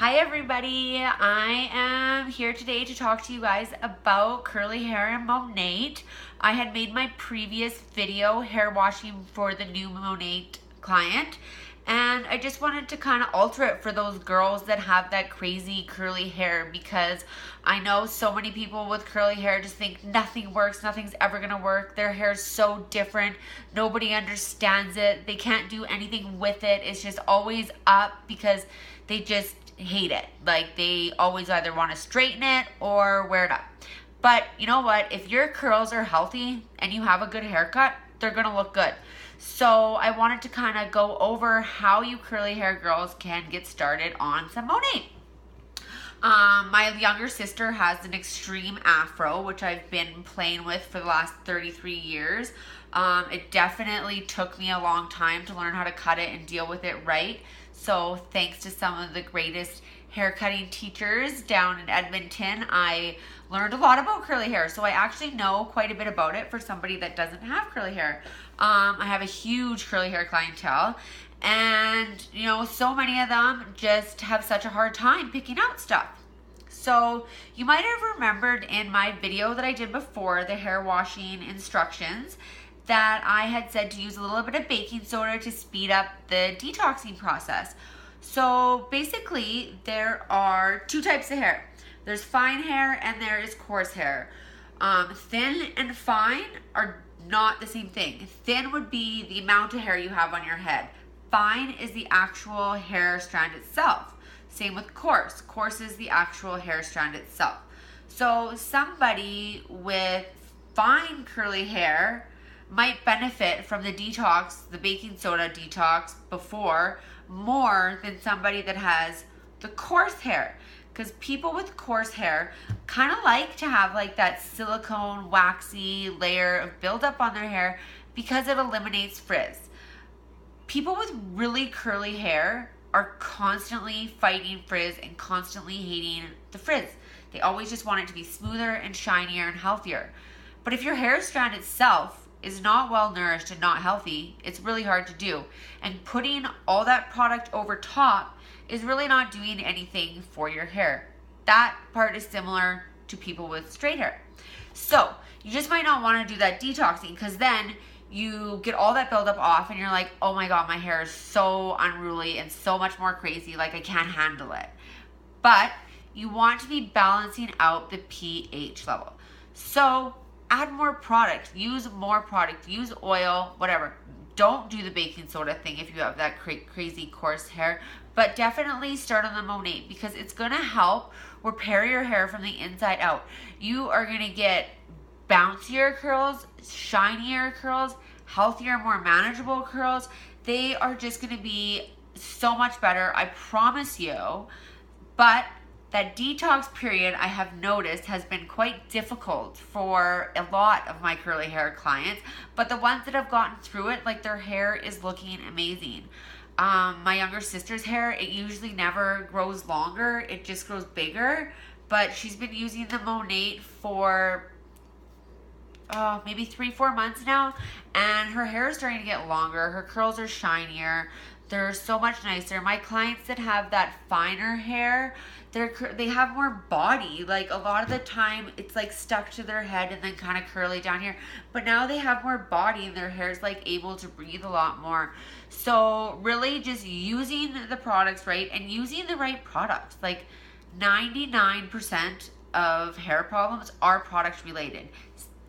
Hi everybody, I am here today to talk to you guys about curly hair and Monat. I had made my previous video hair washing for the new Monat client, and I just wanted to kind of alter it for those girls that have that crazy curly hair, because I know so many people with curly hair just think nothing works, nothing's ever gonna work. Their hair is so different, nobody understands it, they can't do anything with it, it's just always up because they just hate it. Like, they always either want to straighten it or wear it up. But you know what? If your curls are healthy and you have a good haircut, they're gonna look good. So I wanted to kind of go over how you curly hair girls can get started on some Monat. My younger sister has an extreme afro, which I've been playing with for the last 33 years. It definitely took me a long time to learn how to cut it and deal with it right. So thanks to some of the greatest hair cutting teachers down in Edmonton, I learned a lot about curly hair. So I actually know quite a bit about it for somebody that doesn't have curly hair. I have a huge curly hair clientele, and you know, so many of them just have such a hard time picking out stuff. So you might have remembered in my video that I did before, the hair washing instructions, that I had said to use a little bit of baking soda to speed up the detoxing process. So basically, there are two types of hair. There's fine hair and there is coarse hair. Thin and fine are not the same thing. Thin would be the amount of hair you have on your head. Fine is the actual hair strand itself. Same with coarse. Coarse is the actual hair strand itself. So somebody with fine curly hair might benefit from the detox, the baking soda detox before, more than somebody that has the coarse hair. Because people with coarse hair kind of like to have like that silicone waxy layer of buildup on their hair because it eliminates frizz. People with really curly hair are constantly fighting frizz and constantly hating the frizz. They always just want it to be smoother and shinier and healthier. But if your hair strand itself is not well nourished and not healthy, it's really hard to do. And putting all that product over top is really not doing anything for your hair. That part is similar to people with straight hair. So you just might not want to do that detoxing, because then you get all that buildup off and you're like, oh my God, my hair is so unruly and so much more crazy, like I can't handle it. But you want to be balancing out the pH level. So add more product, use more product, use oil, whatever. Don't do the baking soda thing if you have that crazy coarse hair, but definitely start on the Monat, because it's gonna help repair your hair from the inside out. You are gonna get bouncier curls, shinier curls, healthier, more manageable curls. They are just gonna be so much better, I promise you. But that detox period, I have noticed, has been quite difficult for a lot of my curly hair clients, but the ones that have gotten through it, like, their hair is looking amazing. My younger sister's hair, it usually never grows longer, it just grows bigger, but she's been using the Monat for maybe 3-4 months now, and her hair is starting to get longer, her curls are shinier, they're so much nicer. My clients that have that finer hair, they have more body. Like, a lot of the time it's like stuck to their head and then kind of curly down here, but now they have more body and their hair is like able to breathe a lot more. So really just using the products right and using the right products. Like, 99% of hair problems are product related,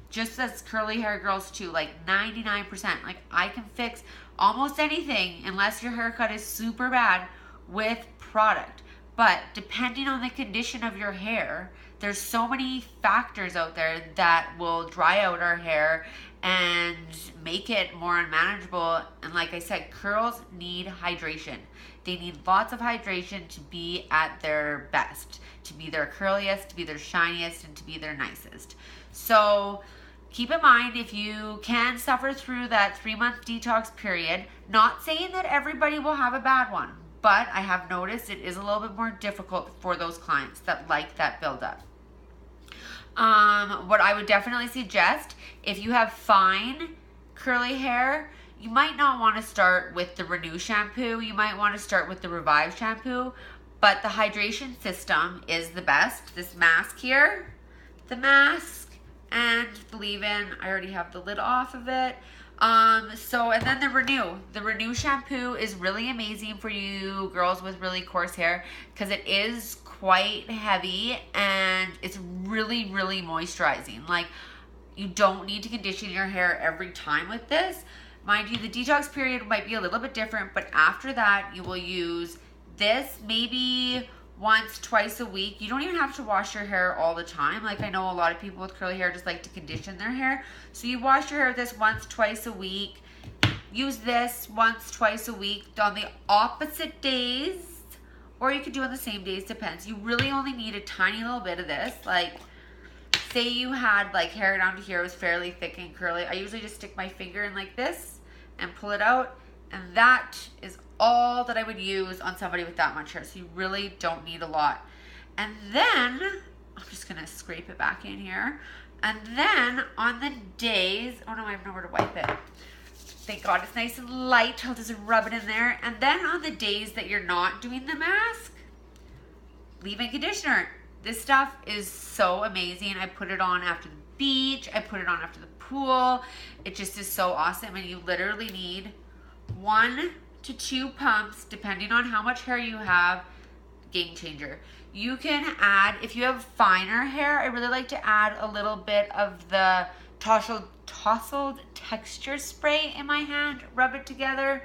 just as curly hair girls too. Like 99%. Like, I can fix almost anything, unless your haircut is super bad, with product. But depending on the condition of your hair, there's so many factors out there that will dry out our hair and make it more unmanageable. And like I said, curls need hydration. They need lots of hydration to be at their best, to be their curliest, to be their shiniest, and to be their nicest. So keep in mind, if you can suffer through that 3-month detox period, not saying that everybody will have a bad one, but I have noticed it is a little bit more difficult for those clients that like that buildup. What I would definitely suggest, if you have fine curly hair, you might not want to start with the Renew shampoo. You might want to start with the Revive shampoo. But the hydration system is the best. This mask here, the mask, and the leave-in, I already have the lid off of it. And then the Renew shampoo is really amazing for you girls with really coarse hair because it is quite heavy and it's really, really moisturizing. Like, you don't need to condition your hair every time with this. Mind you, the detox period might be a little bit different, but after that, you will use this maybe once, twice a week. You don't even have to wash your hair all the time. Like, I know a lot of people with curly hair just like to condition their hair. So you wash your hair with this once, twice a week. Use this once, twice a week on the opposite days, or you could do on the same days, depends. You really only need a tiny little bit of this. Like, say you had like hair down to here was fairly thick and curly. I usually just stick my finger in like this and pull it out, and that is all that I would use on somebody with that much hair. So you really don't need a lot. And then I'm just gonna scrape it back in here. And then on the days, oh no, I have nowhere to wipe it. Thank God it's nice and light. I'll just rub it in there. And then on the days that you're not doing the mask, leave-in conditioner. This stuff is so amazing. I put it on after the beach. I put it on after the pool. It just is so awesome. And you literally need 1 to 2 pumps, depending on how much hair you have. Game changer. You can add, if you have finer hair, I really like to add a little bit of the tousled texture spray in my hand, rub it together,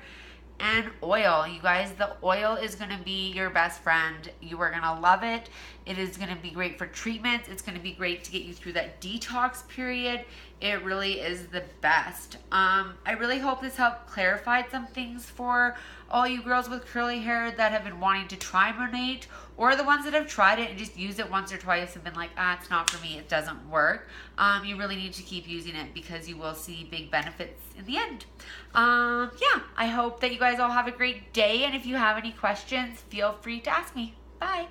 and oil. You guys, the oil is going to be your best friend. You are going to love it. It is going to be great for treatments. It's going to be great to get you through that detox period. It really is the best. I really hope this helped clarify some things for all you girls with curly hair that have been wanting to try Monat, or the ones that have tried it and just used it once or twice and been like, it's not for me, it doesn't work. You really need to keep using it because you will see big benefits in the end. Yeah, I hope that you guys all have a great day, and if you have any questions, feel free to ask me. Bye.